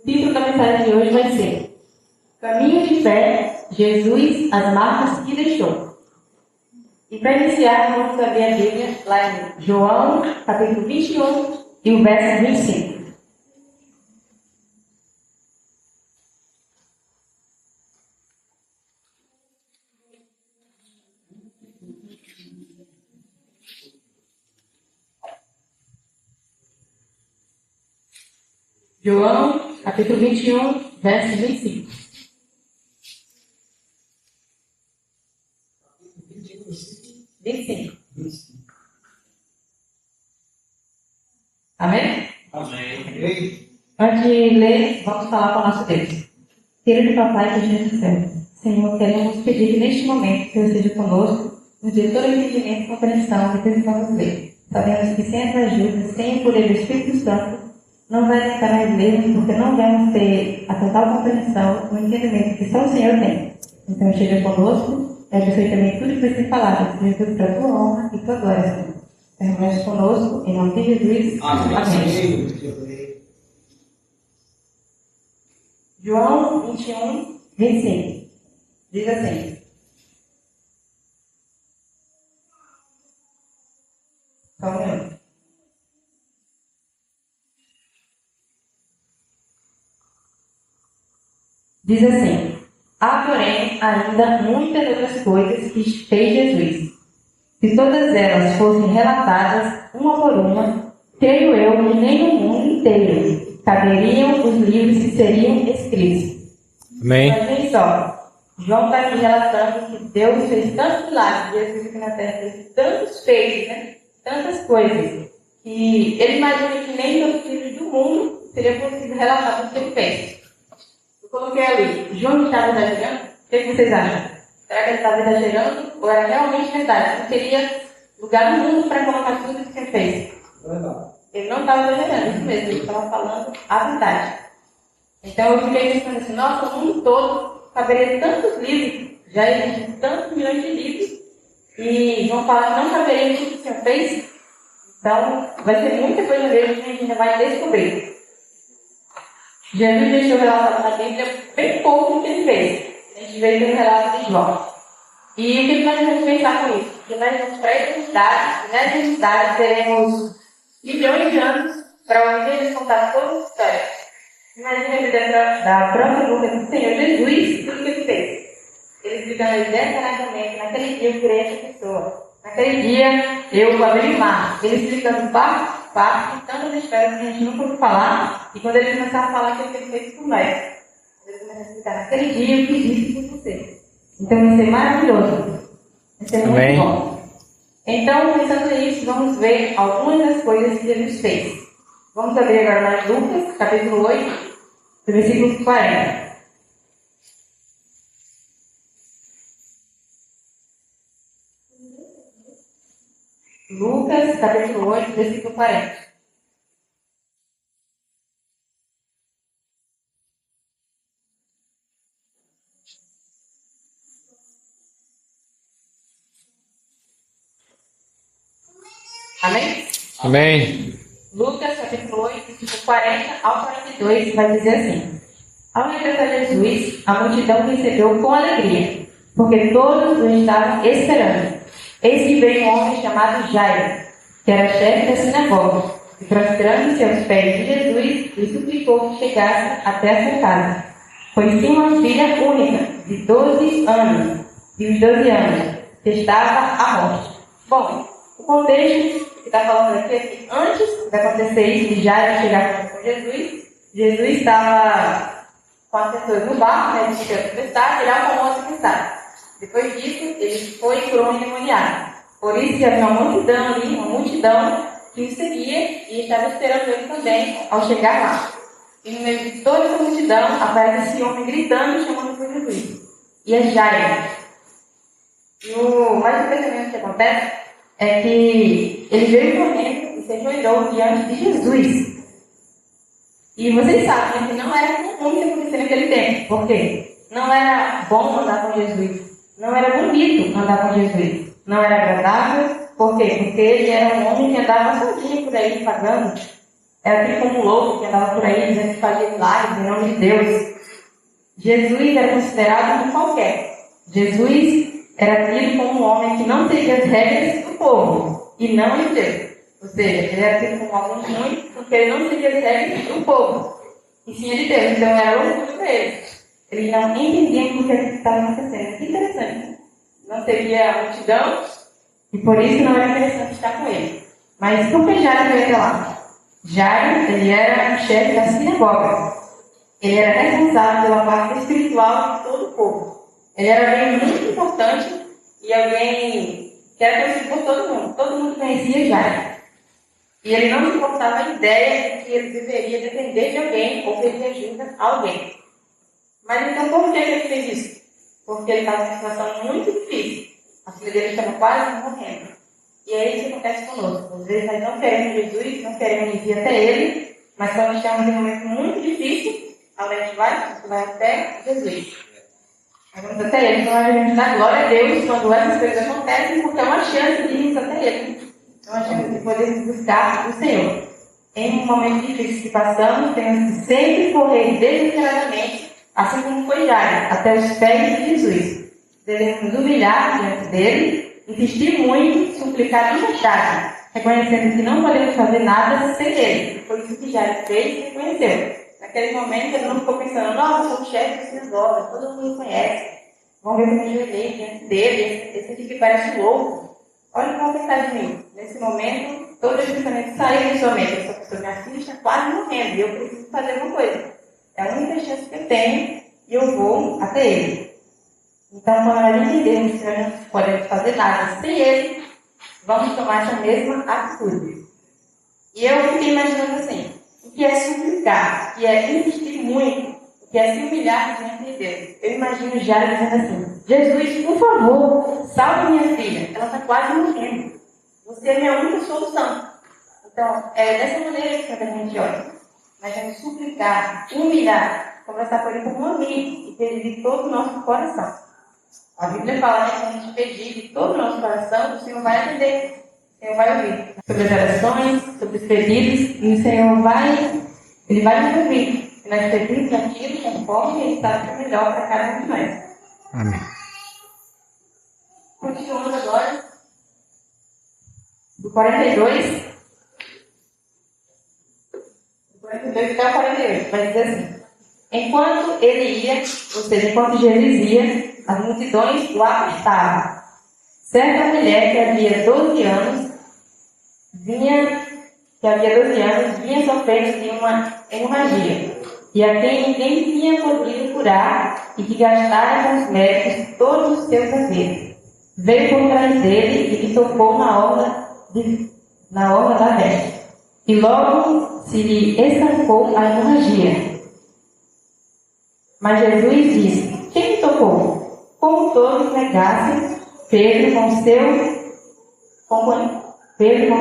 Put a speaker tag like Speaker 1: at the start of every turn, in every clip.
Speaker 1: título da mensagem de hoje vai ser Caminho de Fé, Jesus, as marcas que deixou. E para iniciar, vamos abrir a Bíblia lá em João, capítulo 21 e o verso 25. João, capítulo 21, verso 25. Amém?
Speaker 2: Amém.
Speaker 1: Antes de ler, vamos falar com o nosso Deus. Querido Papai que esteja no céu, Senhor, queremos pedir que neste momento o Senhor esteja conosco, nos dê todo o entendimento e compreensão do que precisamos ler. Sabemos que sem a tua ajuda, sem o poder do Espírito Santo, não vai tentar mais lermos, porque não vamos ter a total compreensão, o entendimento que só o Senhor tem. Então, esteja conosco, abençoe também tudo que vai ser falado, seja tudo para a tua honra e tua glória, Senhor. Permanece conosco, em nome de Jesus. Amém. João 21, 25. Diz assim. Só um minuto. Diz assim: há, porém, ainda muitas outras coisas que fez Jesus. Se todas elas fossem relatadas, uma por uma, creio eu que nem o mundo inteiro caberiam os livros que seriam escritos.
Speaker 3: Amém.
Speaker 1: Mas vem só, João está aqui relatando que Deus fez tantos milagres, Jesus aqui na terra fez tantos feitos, né? Tantas coisas, que ele imagina que nem todos os livros do mundo seria possível relatar tudo que ele fez. Eu coloquei ali, João estava exagerando? O que vocês acham? Será que ele estava exagerando ou era realmente verdade? Não teria lugar no mundo para colocar tudo isso que ele fez. Ele não estava exagerando, isso mesmo, ele estava falando a verdade. Então eu fiquei pensando assim, nossa, o mundo todo caberia tantos livros, já existem tantos milhões de livros, e vão falar que não caberia tudo que o Senhor fez. Então vai ser muita coisa mesmo que a gente ainda vai descobrir. Jesus deixou relatado na Bíblia bem pouco do que ele fez. A gente veio pelo relato de João. E o que nós vamos pensar com isso? Que nós vamos para a eternidade, e nessa eternidade teremos milhões de anos para onde eles contar toda a história. Imagina a vida da própria boca do Senhor Jesus, tudo que ele fez. Ele explicando detalhadamente, naquele dia eu curei essa pessoa. Naquele dia eu abri o mar. Ele explicando parte por parte, tantas histórias que a gente nunca ouviu falar. E quando ele começar a falar aquilo que ele fez por nós, ele começa a explicar naquele dia eu fiz isso por você. Então vai ser maravilhoso. Vai ser muito bom. Então, pensando nisso, vamos ver algumas das coisas que Jesus fez. Vamos abrir agora lá em Lucas, capítulo 8, versículo 40. Lucas, capítulo 8, versículo 40. Amém?
Speaker 3: Amém.
Speaker 1: Lucas, capítulo 8, versículo 40 ao 42, vai dizer assim: ao regressar Jesus, a multidão recebeu com alegria, porque todos o estavam esperando. Eis que veio um homem chamado Jairo, que era chefe da sinagoga, e prostrando-se aos pés de Jesus, lhe suplicou que chegasse até a sua casa, pois tinha uma filha única, de 12 anos, e os 12 anos, que estava à morte. Bom, o contexto que está falando aqui é que antes de acontecer isso, de Jairo chegar com Jesus, Jesus estava com as pessoas no barco, né, de chegar a tempestade, e lá com outra tempestade. Depois disso, ele foi por um endemoniado. Por isso que havia uma multidão ali, uma multidão que o seguia e estava esperando ele também ao chegar lá. E no meio de toda essa multidão, aparece esse homem gritando e chamando por Jesus. E é Jairo. E o mais impressionante que acontece é que ele veio correndo e se ajoelhou diante de Jesus. E vocês sabem que não era comum isso acontecer naquele tempo. Por quê? Não era bom andar com Jesus. Não era bonito andar com Jesus. Não era agradável. Por quê? Porque ele era um homem que andava sozinho por aí, pagando era tido como louco, que andava por aí dizendo que fazia milagres em nome de Deus. Jesus era considerado como qualquer. Jesus era tido como um homem que não seguia as regras do povo e não de Deus. Ou seja, ele era tido como alguém ruim porque ele não seguia as regras do povo e sim de Deus. Então era loucura para ele. Ele não entendia por que estava acontecendo. Que interessante, né? Não seguia a multidão e por isso não era interessante estar com ele. Mas por que Jairo veio até lá? Jairo, ele era o chefe da sinagoga. Ele era responsável pela parte espiritual de todo o povo. Ele era alguém muito importante e alguém que era conhecido por todo mundo. Todo mundo conhecia Jairo. E ele não se importava a ideia de que ele deveria depender de alguém ou pedir ajuda a alguém. Mas então por que ele fez isso? Porque ele estava em uma situação muito difícil. A filha dele estava quase morrendo. E é isso que acontece conosco. Às vezes nós não queremos Jesus, não queremos ir até Ele, mas quando estamos em um momento muito difícil, a gente vai até Jesus. Nós vamos até Ele. Então a gente dá glória a Deus quando essas coisas acontecem, porque é uma chance de irmos até Ele. É uma chance de podermos buscar o Senhor. Em um momento difícil que passamos, temos que sempre correr desesperadamente, assim como foi Jairo, até os pés de Jesus. Devemos nos humilhar diante dele, insistir muito, suplicar de verdade, reconhecendo que não podemos fazer nada sem ele. Foi isso que Jairo fez e reconheceu. Naquele momento ele não ficou pensando, nossa, eu sou o chefe da sinagoga, todo mundo me conhece, vão ver como eu joelhei diante dele, esse aqui que parece louco. Olha o que vão pensar de mim. Nesse momento, todo esse pensamento saiu da sua mente. Essa pessoa, minha filha está quase morrendo e eu preciso fazer alguma coisa. É a única chance que eu tenho e eu vou até ele. Então, quando nós entendemos que nós não podemos fazer nada sem ele, vamos tomar essa mesma atitude. E eu fiquei imaginando assim, o que é suplicar, o que é insistir muito, o que é se humilhar diante de Deus. Eu imagino já dizendo assim, Jesus, por favor, salve minha filha, ela está quase morrendo. Você é a minha única solução. Então, é dessa maneira que a gente olha. Nós vamos suplicar, humilhar, conversar com ele como um amigo e pedir de todo o nosso coração. A Bíblia fala que quando a gente pedir de todo o nosso coração, o Senhor vai atender, o Senhor vai ouvir. Sobre as orações, sobre os pedidos, e o Senhor Ele vai nos ouvir. E nós pedimos aquilo conforme Ele sabe que é melhor para cada um de nós.
Speaker 2: Amém.
Speaker 1: Continuando agora, do 42. Do 42 até o 48, vai dizer assim. Enquanto ele ia, ou seja, enquanto Jesus ia, as multidões o apertavam. Certa mulher que havia 12 anos vinha sofrendo de uma hemorragia, e a quem ninguém tinha podido curar, e que gastara com os médicos todos os seus haveres. Veio por trás dele e lhe tocou na orla da veste. E logo se lhe estancou a hemorragia. Mas Jesus disse, quem me tocou? Como todos negassem, Pedro com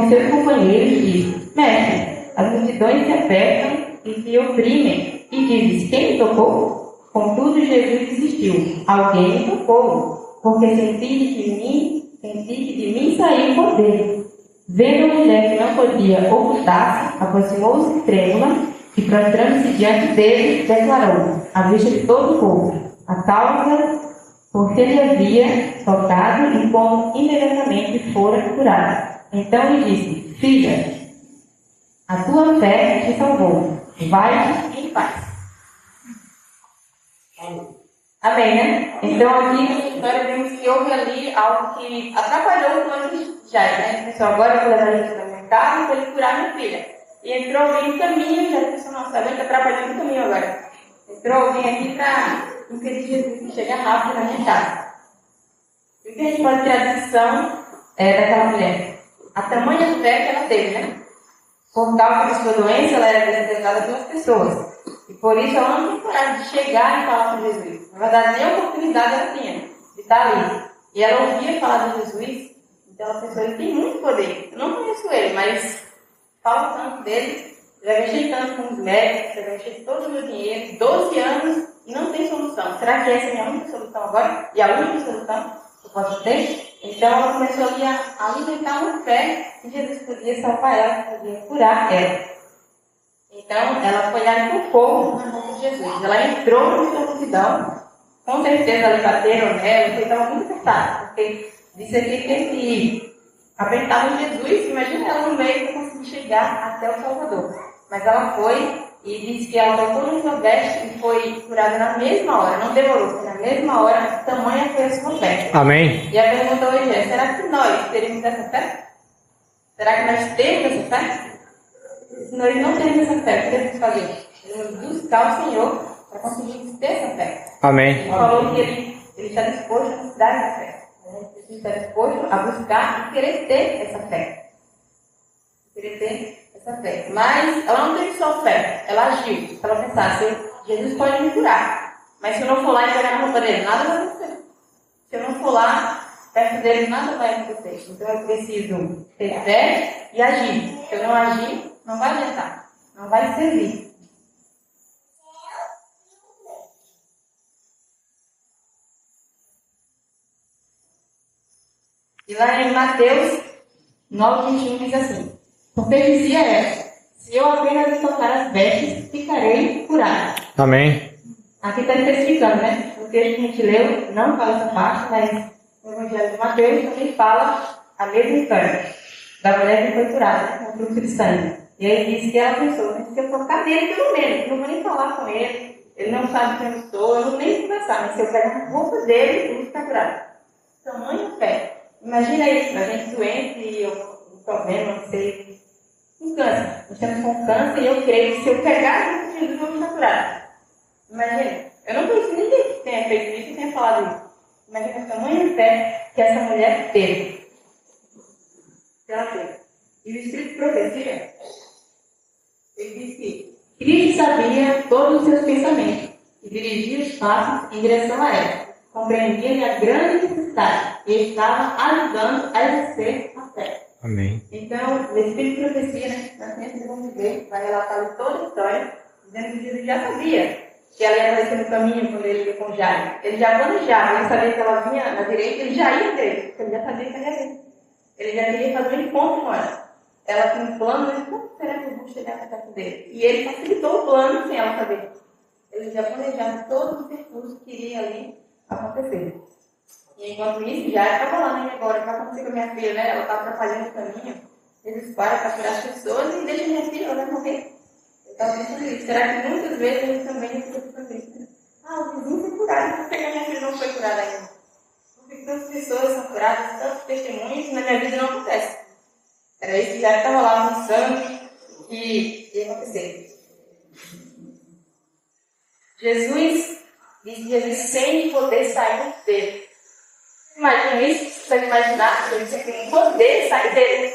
Speaker 1: seus companheiros disse, mestre, as multidões se apertam e se oprimem. E dizes, quem me tocou? Contudo, Jesus insistiu, alguém me tocou, porque senti que de mim saiu o poder. Vendo a mulher que não podia ocultar-se, aproximou-se trêmula e, prostrando-se diante dele, declarou, à vista de todo o povo, a causa porque ele havia tocado e como imediatamente fora curado. Então lhe disse, filha, a tua fé te salvou, vai em paz. Amém, né? Então aqui nessa história vemos que houve ali algo que atrapalhou o plano de Jairo, né? Ele pensou, agora eu vou levar ele para o mercado para ele curar minha filha. E entrou alguém no caminho, já pensou, nossa, alguém está atrapalhando o caminho agora. Entrou alguém aqui para impedir Jesus de chegar rápido na minha casa. E o que a gente pode tirar de lição daquela mulher? A tamanha fé que ela teve, né? Por causa da sua doença, ela era desejada pelas pessoas. E por isso ela não tinha coragem de chegar e falar com Jesus. Na verdade, nem oportunidade ela tinha de estar ali. E ela ouvia falar de Jesus, então ela pensou, ele tem muito poder. Eu não conheço ele, mas falo tanto dele. Já mexi tanto com os médicos, já mexi todo o meu dinheiro, 12 anos e não tem solução. Será que essa é a minha única solução agora? E a única solução que eu posso ter? Então ela começou ali a alimentar uma fé que Jesus podia salvar ela, podia curar ela. Então, ela foi lá e tocou na mão de Jesus. Ela entrou no meio da multidão. Com certeza, eles bateram nela, porque estava muito apertado. Porque disse aqui que ele apertava Jesus. Imagina ela no meio para conseguir chegar até o Salvador. Mas ela foi e disse que ela tocou no seu veste e foi curada na mesma hora. Não demorou, foi na mesma hora. Tamanha foi a sua fé.
Speaker 2: Amém.
Speaker 1: E a pergunta hoje é: será que nós teríamos essa fé? Será que nós temos essa fé? Se nós não temos essa fé, o que devemos fazer? Devemos buscar o Senhor para conseguirmos ter essa fé.
Speaker 2: Amém.
Speaker 1: Ele falou que ele está disposto a nos dar essa fé. Ele está disposto a buscar e querer ter essa fé. Querer ter essa fé. Mas ela não teve só fé, ela agiu. Se ela pensasse, Jesus pode me curar. Mas se eu não for lá e pegar a roupa dele, nada vai acontecer. Se eu não for lá perto dele, nada vai acontecer. Então eu preciso ter fé e agir. Se eu não agir, não vai adiantar. Não vai servir. E lá em Mateus 9:21 diz assim: porque dizia ela, se eu apenas tocar as vestes, ficarei curada.
Speaker 2: Amém.
Speaker 1: Aqui está especificando, né? O texto que a gente leu não fala essa parte, mas no Evangelho de Mateus também fala a mesma história da mulher que foi curada, né? Com fluxo de sangue. E aí diz que ela pensou, né? Se eu tocar nele, pelo menos, não vou nem falar com ele não sabe quem eu sou, eu não vou nem conversar, mas se eu pegar a roupa dele, ele está curado. Tamanho fé. Imagina isso, a gente doente e um problema, não sei, um câncer. Nós estamos com câncer e eu creio que se eu pegar a roupa de Jesus, eu vou ficar curado. Imagina, eu não conheço ninguém que tenha feito isso e tenha falado isso. Imagina o tamanho de fé que essa mulher teve. Ela teve. E o Espírito de Profecia, ele diz que Cristo sabia todos os seus pensamentos e dirigia os passos em direção a ela. Compreendia a grande necessidade e estava ajudando a exercer a fé.
Speaker 2: Amém.
Speaker 1: Então, o Espírito de Profecia, né? Na ciência vamos ver, vai relatar toda a história, dizendo que Jesus já sabia que ela ia aparecer no caminho quando ele ia com Jairo. Ele já planejava, ele sabia que ela vinha na direita, ele já ia ter, porque ele já sabia que ela ia vir. Ele já queria fazer um encontro com ela. Ela tinha um plano, mas como será que eu vou chegar até perto dele? E ele facilitou o plano sem ela saber. Ele já planejava todos os percursos que iria ali acontecer. E enquanto isso, já estava lá, né? Agora, o que vai acontecer com a minha filha, né? Ela está atrapalhando o caminho. Eles param para curar as pessoas e deixam minha filha, ela vai morrer. Eu estava pensando nisso. Será que muitas vezes a gente também fica pensando isso? Ah, o vizinho foi curado, por que a minha filha não foi curada ainda? Porque tantas pessoas são curadas, tantos testemunhos, na minha vida não acontece. Era isso que já estava lá pensando que ia acontecer. Jesus sem poder sair dele. Imagina isso, você imaginar que você tem poder sair dele,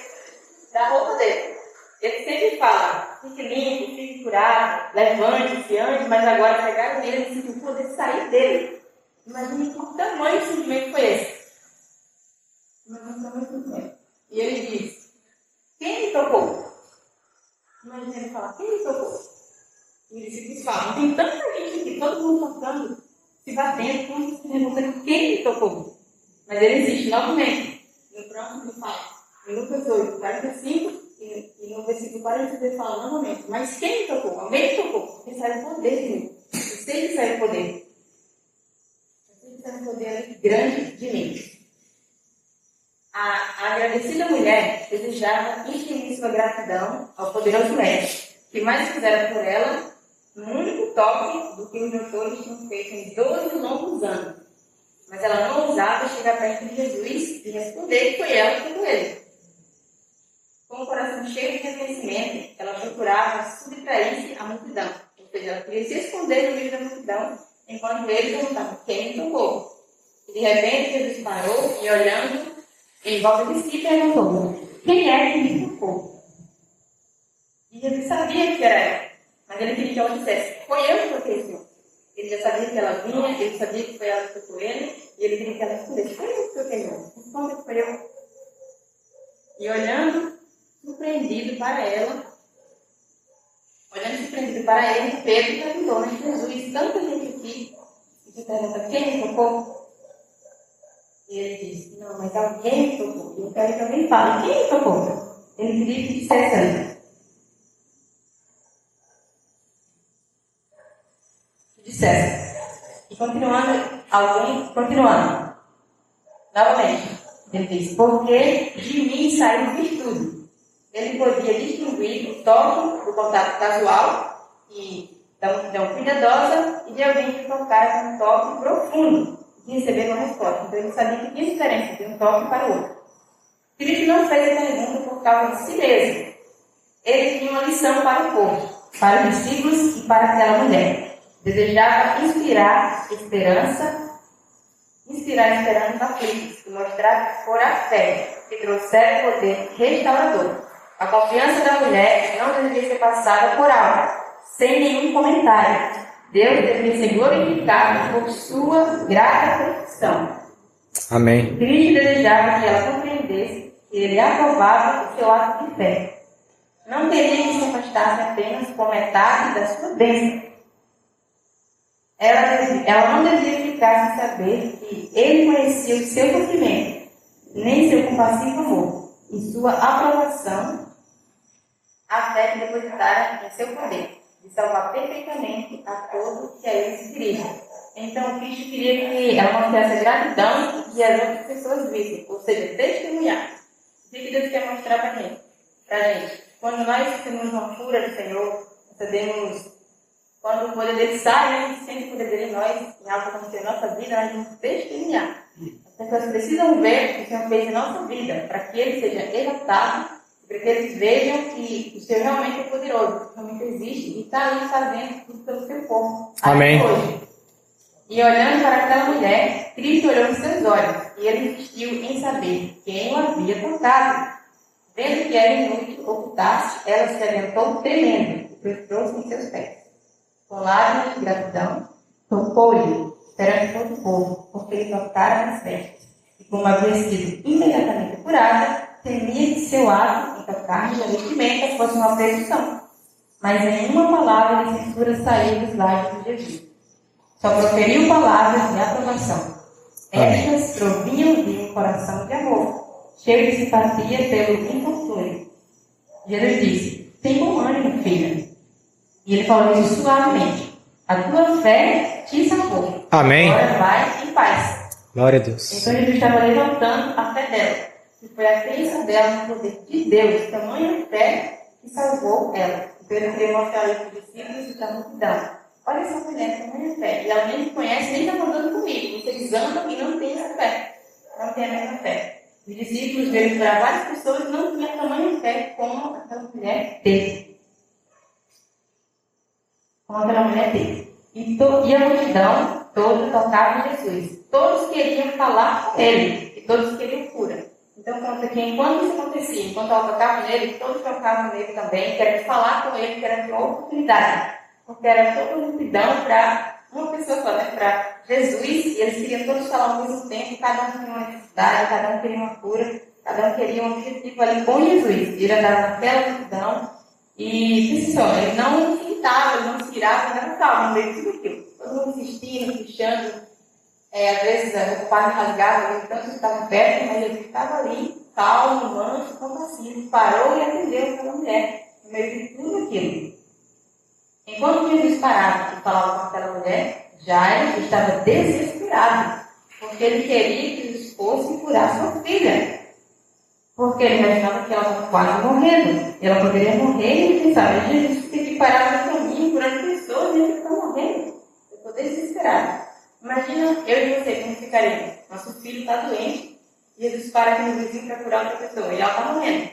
Speaker 1: da roupa dele. Ele sempre fala, fique limpo, fique curado, levante-se, ande, mas agora pegaram nele e não poder sair dele. Imagina que tamanho de sentimento foi esse. Imagina que tamanho de sentimento. E ele diz, quem me tocou? Imagina ele falar, quem me tocou? E os discípulos falam, tem tanta gente aqui, todo mundo tocando, se batendo, todo mundo se perguntando quem me tocou. Mas ele insiste novamente. No próximo ele fala, em Lucas 8, 45, e no versículo 46 ele fala novamente, mas quem me tocou? Alguém me tocou, porque saiu o poder de mim. Eu sei que saiu o poder. Eu sei que saiu o poder ali grande de mim. A agradecida mulher desejava imprimir sua gratidão ao poderoso mestre, que mais fizeram por ela um único toque do que os doutores tinham feito em 12 longos anos. Mas ela não ousava chegar perto de Jesus e responder que foi ela que tocou ele. Com o coração cheio de reconhecimento, ela procurava subtrair-se à multidão. Ou seja, ela queria se esconder no meio da multidão, enquanto ele perguntava quem me tocou. E de repente Jesus parou e, olhando em volta de si, perguntou, quem é que me tocou? E Jesus sabia que era ela, mas ele queria que ela dissesse, foi eu que toquei o Senhor. Ele já sabia que ela vinha, ele sabia que foi ela que tocou ele, e ele queria que ela respondesse, foi eu que toquei ele, responda que foi eu. E olhando surpreendido para ela, Pedro perguntou, né, Jesus, tanta gente aqui, e você pergunta, quem me tocou? E ele disse, não, mas alguém me tocou. E eu quero que alguém fale, quem me tocou? Ele queria que dissesse ali. de César. E continuando, novamente, ele diz, porque de mim saiu virtude. Ele podia distinguir o toque do contato casual e da multidão cuidadosa e de alguém que tocara com um toque profundo e receber uma resposta. Então ele sabia que tinha diferença de um toque para o outro. Filipe não fez a pergunta por causa de si mesmo. Ele tinha uma lição para o povo, para os discípulos e para aquela mulher. Desejava inspirar esperança nos aflitos e mostrar que fora a fé que trouxera o poder restaurador. A confiança da mulher não deveria ser passada por alto, sem nenhum comentário. Deus deveria ser glorificado por sua grata perfeição.
Speaker 2: Amém.
Speaker 1: Cristo desejava que ela compreendesse que ele aprovava o seu ato de fé. Não queria que se afastasse apenas com metade da sua bênção. Ela não devia ficar sem saber que ele conhecia o seu sofrimento, nem seu compassivo amor, e sua aprovação, até que depositara em seu poder, de salvar perfeitamente a todos que a ele se dirigem. Então, Cristo queria que ela mostrasse gratidão e que as outras pessoas vissem, ou seja, testemunhar. O que Deus quer mostrar para a gente? Quando nós temos uma cura do Senhor, quando o poder dele sai, a gente sente o poder dele em nós, em algo que aconteceu em nossa vida, nós vamos testemunhar. As pessoas precisam ver o que o Senhor fez em nossa vida, para que ele seja exaltado, para que eles vejam que o Senhor realmente é poderoso, que realmente existe e está ali fazendo tudo pelo seu povo.
Speaker 2: Amém.
Speaker 1: Hoje. E olhando para aquela mulher, Cristo olhou nos seus olhos e ele insistiu em saber quem o havia tocado. Vendo que era inútil ocultar-se, ela se adiantou tremendo e prostrou-se em seus pés. Com lágrimas de gratidão, tocou-lhe perante todo o povo, porque ele tocara nas vestes. E como havia sido imediatamente curada, temia que seu ato em tocar-lhe a vestimenta fosse uma presunção. Mas nenhuma palavra de censura saiu dos lábios de Jesus. Só proferiu palavras de aprovação. Estas provinham de um coração de amor, cheio de simpatia pelo infortúnio. Jesus disse, tem bom ânimo, filha. E ele falou isso suavemente. A tua fé te salvou.
Speaker 2: Amém.
Speaker 1: Agora vai em paz.
Speaker 2: Glória a Deus.
Speaker 1: Então Jesus estava levantando a fé dela. E foi a crença dela no poder de Deus, tamanha fé que salvou ela. Então ele queria mostrar isso para os discípulos e para a multidão. Olha essa mulher, tamanha fé. E ela nem me conhece, nem está andando comigo. Vocês andam e não têm essa fé. Não têm a mesma fé. Os discípulos veio para várias pessoas e não tinham tamanha fé como aquela mulher teve. E a multidão toda tocava em Jesus. Todos queriam falar com ele. E todos queriam cura. Então, enquanto isso acontecia, enquanto ela tocava nele, todos tocavam nele também, querendo falar com ele, querendo uma oportunidade. Porque era toda uma multidão para uma pessoa só, né? Para Jesus, e eles queriam todos falar ao mesmo tempo, cada um tinha uma necessidade, cada um queria uma cura, cada um queria um objetivo ali com Jesus. E ele andava naquela multidão. E, pessoal, ele não pintava, ele não se virava, ele não estava no meio de tudo aquilo. Todo mundo insistindo, puxando. Às vezes o padre rasgava, então ele estava perto, mas ele estava ali, calmo, manso, compassivo. Parou e atendeu aquela mulher, no meio de tudo aquilo. Enquanto Jesus parava e falava com aquela mulher, Jairo estava desesperado, porque ele queria que Jesus fosse curar sua filha. Porque ele imaginava que ela estava quase morrendo. E ela poderia morrer e ele pensava, Jesus tem que parar no caminho, curando pessoas, e ele está morrendo. Eu estou desesperado. Imagina eu e você como ficaria. Nosso filho está doente, e Jesus para aqui no vizinho para curar outra pessoa, e ela está morrendo.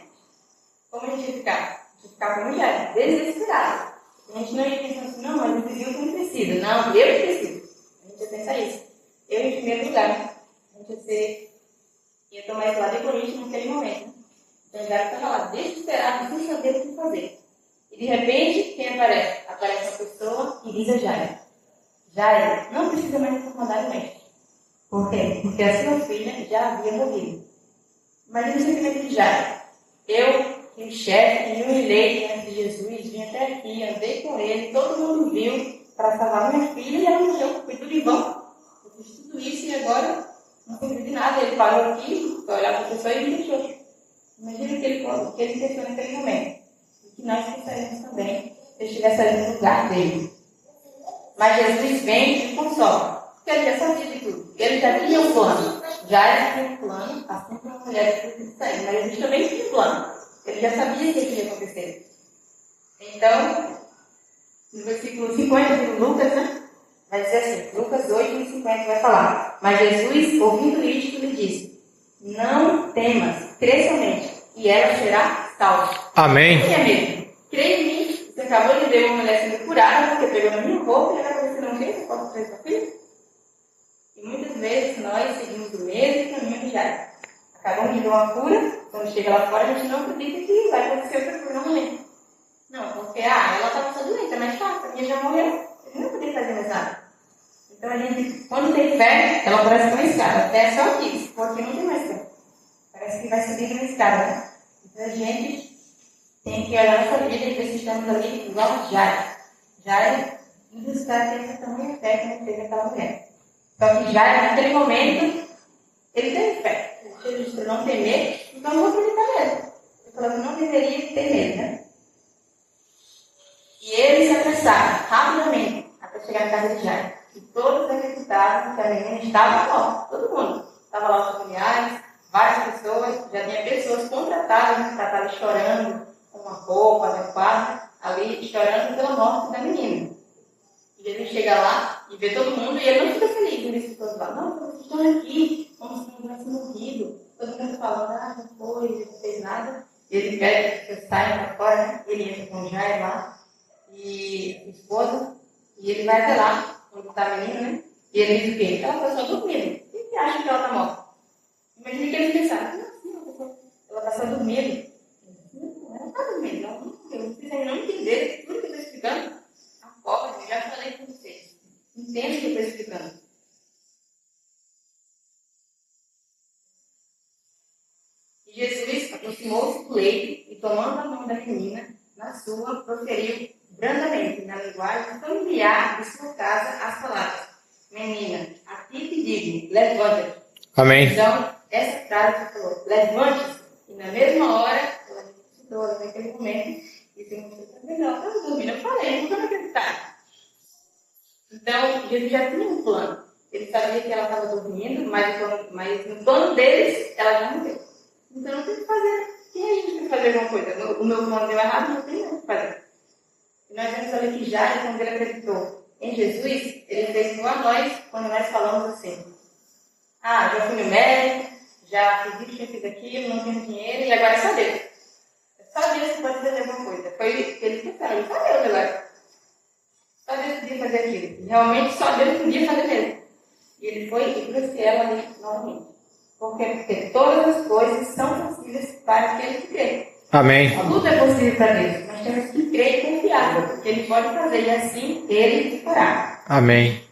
Speaker 1: Como a gente ia ficar? A gente ia ficar como já, desesperado. A gente não ia pensar assim, não, mas o vizinho não precisa. Não, eu preciso. A gente ia pensar isso. Eu em primeiro lugar. A gente ia tomar esse lado egoísta naquele momento. Então, ele estava lá, desesperado, sem saber o que fazer. E, de repente, quem aparece? Aparece uma pessoa e diz a Jairo. Jairo, não precisa mais incomodar o mestre. Por quê? Porque a sua filha já havia morrido. Imagina o sentimento de Jairo. Eu, que o chefe, que me humilhei diante de Jesus, vim até aqui, andei com ele, todo mundo viu para salvar minha filha e ela morreu. Foi tudo em vão. Eu fiz tudo isso e agora não serviu de nada. Ele parou aqui, foi olhar para a pessoa e me deixou. Imagina o que ele pensou naquele momento. E que nós pensaremos também se eu estivesse ali no lugar dele. Mas Jesus vem e consola. Porque ele já sabia de tudo. Ele já tinha um plano. Já tinha um plano, assim como a mulher de sangue. Mas Jesus também tinha um plano. Ele já sabia o que ia acontecer. Então, no versículo 50 de Lucas, né? Vai dizer assim, Lucas 8, 50 vai falar. Mas Jesus, ouvindo isto, lhe disse: não temas, crê somente, e ela será salva.
Speaker 2: Amém.
Speaker 1: Não tenha medo. Crê em mim. Você acabou de ver uma mulher sendo curada, porque pegou na minha roupa e agora você não crê, você pode trazer sua filha? E muitas vezes nós seguimos o mesmo caminho já. Acabamos de ver uma cura, quando chega lá fora a gente não acredita que vai acontecer outra cura no momento. Não, porque ela estava só doente, é mais fácil, a minha já morreu. Ele não podia fazer mais nada. Então a gente, quando tem fé, ela parece uma escada. Até é só aqui, se for aqui não tem mais fé. Parece que vai subir uma escada, né? Então a gente tem que olhar nossa vida e ver se estamos ali igual a Jairo. Jairo, e buscar ter essa tamanha fé que não teve aquela mulher. Só que Jairo, naquele momento, ele teve fé. Ele disse para não temer, então eu vou acreditar mesmo. Ele falou que não deveria ter medo, né? E eles se apressaram rapidamente até chegar na casa de Jairo. E todos acreditavam que a menina estava morta. Todo mundo. Estava lá os familiares, várias pessoas, já tinha pessoas contratadas para estar ali chorando, com uma roupa adequada, ali chorando pela morte da menina. E ele chega lá e vê todo mundo e ele não fica feliz. Ele diz todos lá: não, vocês estão aqui, como se não tivesse morrido. Todo mundo falando: não foi, ele não fez nada. Ele pede que eu saia para fora, né? Ele entra com o Jairo lá e a esposa, e ele vai até lá, onde está a menina, né? E ele diz o quê? Ela está só dormindo. Quem que acha que ela está morta? Imagina que eles pensaram: ela está só dormindo. Ela não está dormindo, não. Vocês ainda não entenderam tudo que eu estou explicando. A pobre, eu já falei com vocês. Entende o que eu estou explicando. E Jesus aproximou-se do leito e, tomando a mão da menina, na sua, proferiu brandamente, na linguagem familiar de sua casa, as palavras: menina, a ti te digo, levanta-te.
Speaker 2: Amém.
Speaker 1: Então, essa frase que falou, levante-se, e na mesma hora, ela ressuscitou naquele momento, e se mostrou também, não, estava dormindo. Eu falei, não vou acreditar. Então, Jesus já tinha um plano. Ele sabia que ela estava dormindo, mas no plano deles, ela já morreu. Então, não tem o que fazer. Quem a gente tem que fazer alguma coisa? O meu plano deu errado, não tem o que fazer. E nós vamos saber que Jairo, quando ele acreditou em Jesus, ele fez igual a nós, quando nós falamos assim: ah, já fui no médico, já fiz isso, já fiz aquilo, não tenho dinheiro, e agora é só Deus. É só Deus que pode fazer alguma coisa. Foi o que eles pensaram, só Deus agora. Só Deus podia fazer aquilo. E realmente só Deus podia fazer mesmo. E ele foi e trouxe ela ali novamente. Porque todas as coisas são possíveis para aquele que crê.
Speaker 2: Amém.
Speaker 1: Tudo é possível para Deus, mas temos que crer e confiar, porque Ele pode fazer, e assim Ele fará.
Speaker 2: Amém.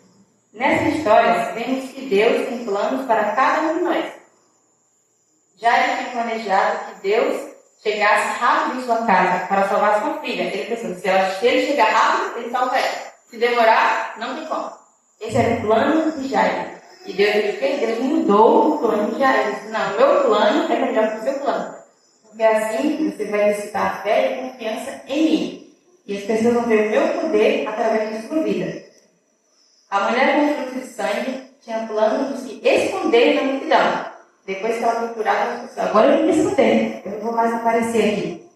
Speaker 1: Nessa história, vemos que Deus tem planos para cada um de nós. Já ele tinha planejado que Deus chegasse rápido em sua casa para salvar sua filha. Ele pensou: se ele chegar rápido, ele salva ela. Se demorar, não tem como. Esse era o plano de Jairo. E Deus disse: Deus mudou o plano de Jairo. Ele disse: não, meu plano é melhor que o seu plano. Porque assim você vai exercitar a fé e a confiança em mim. E as pessoas vão ver o meu poder através da sua vida. A mulher com o fluxo de sangue tinha plano de se esconder na multidão. Depois que ela foi curada, ela pensou: agora eu vou me esconder, eu não vou mais aparecer aqui.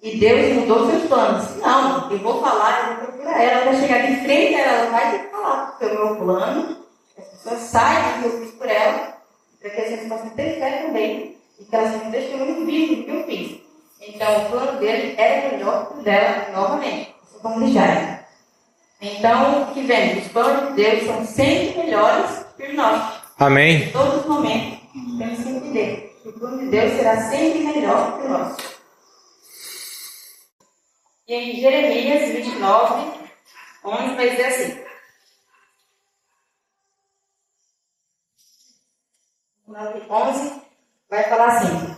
Speaker 1: E Deus mudou seus planos. Não, eu vou falar, eu vou procurar ela, vai chegar de frente a ela, ela vai ter que falar. Porque o meu plano, as pessoas saibam que eu fiz por ela, para que elas possam ter fé também, e que elas tenham um testemunho vivo do que eu fiz. Então, o plano dele era melhor que o dela novamente. Isso é como de Jairo. Então, o que vemos? Os planos de Deus são sempre melhores que os nossos.
Speaker 2: Amém.
Speaker 1: Em todos os momentos, temos que entender que o plano de Deus será sempre melhor que o nosso. E em Jeremias 29, 11 vai dizer assim: 11 vai falar assim: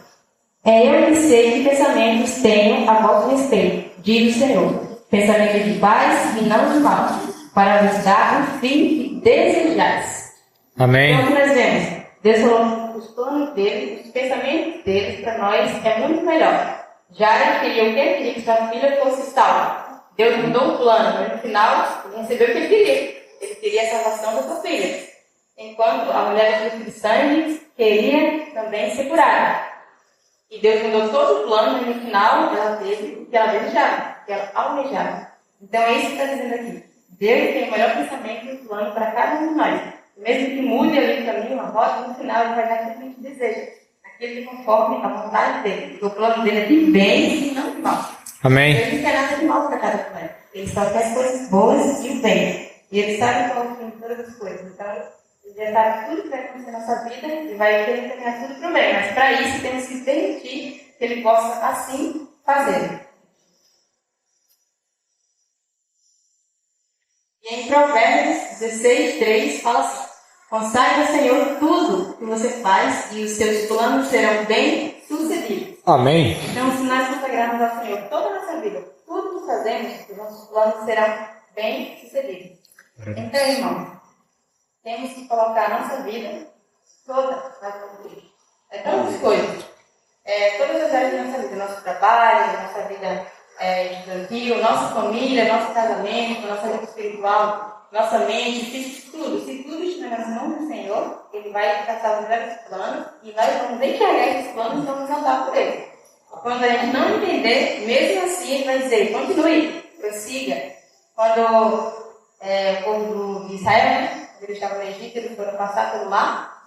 Speaker 1: eu que sei que pensamentos tenho a vosso respeito, diz o Senhor, pensamento de paz e não de mal, para vos dar o fim que desejais.
Speaker 2: Amém.
Speaker 1: Então, nós vemos, Deus falou os planos dele, os pensamentos dele para nós é muito melhor. Jairo queria o quê? Queria que sua filha fosse salva. Deus mudou o plano, mas no final ele recebeu o que ele queria. Ele queria a salvação da sua filha. Enquanto a mulher do sangue queria também ser curada. E Deus mudou todo o plano e no final ela teve o que ela desejava, o que ela almejava. Então é isso que está dizendo aqui. Deus tem o melhor pensamento e o plano para cada um de nós. Mesmo que mude ali o caminho, a rota, no final ele vai dar aquilo que a gente deseja. Aquilo que conforme a vontade dele. Porque o plano dele é de bem e não de mal.
Speaker 2: Amém.
Speaker 1: Ele não quer nada de mal para cada um de nós. Ele só quer coisas boas e o bem. E ele sabe qual é o fim de todas as coisas. Então, ele já sabe tudo que vai acontecer na nossa vida e vai querer encaminhar tudo para o bem. Mas para isso temos que permitir que ele possa assim fazer. E em Provérbios 16:3 fala assim: consagre ao Senhor tudo que você faz e os seus planos serão bem sucedidos.
Speaker 2: Amém.
Speaker 1: Então, se nós consagrarmos ao Senhor toda a nossa vida, tudo que fazemos, os nossos planos serão bem sucedidos. Então, irmãos, temos que colocar a nossa vida toda na mão de Deus. Todas as coisas. Todas as áreas da nossa vida. Nosso trabalho, nossa vida estudantil, nossa família, nosso casamento, nossa vida espiritual, nossa mente, física, tudo. Se tudo estiver nas mãos do Senhor, Ele vai traçar os melhores planos e nós vamos enxergar esses planos e vamos andar por eles. Quando a gente não entender, mesmo assim, Ele vai dizer: continue, prossiga. Quando o povo de Israel, né? Eles estavam no Egito, eles foram passar pelo mar.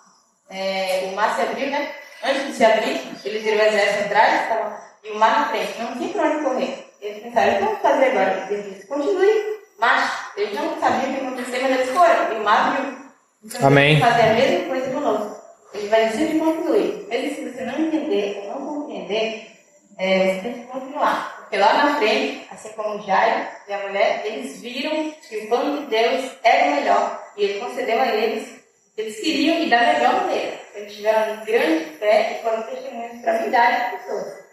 Speaker 1: O mar se abriu, né? Antes de se abrir, eles viram o exército atrás e o mar na frente. Não tinha para onde correr. Eles pensaram: o que vamos fazer agora? Ele disse: continue, marche. Eles não sabiam o que ia acontecer, mas eles foram. E o mar abriu. Então,
Speaker 2: Amém.
Speaker 1: fazer a mesma coisa conosco. Ele vai dizer que continue. Mesmo se você não entender ou não compreender, você tem que continuar. Porque lá na frente, assim como Jairo e a mulher, eles viram que o plano de Deus era o melhor. E Ele concedeu a eles o que eles queriam e da melhor maneira. Eles tiveram grande fé e foram testemunhas para milhares de pessoas.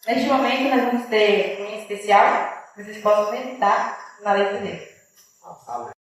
Speaker 1: Neste momento, nós vamos ter um especial, que vocês possam meditar na letra dele.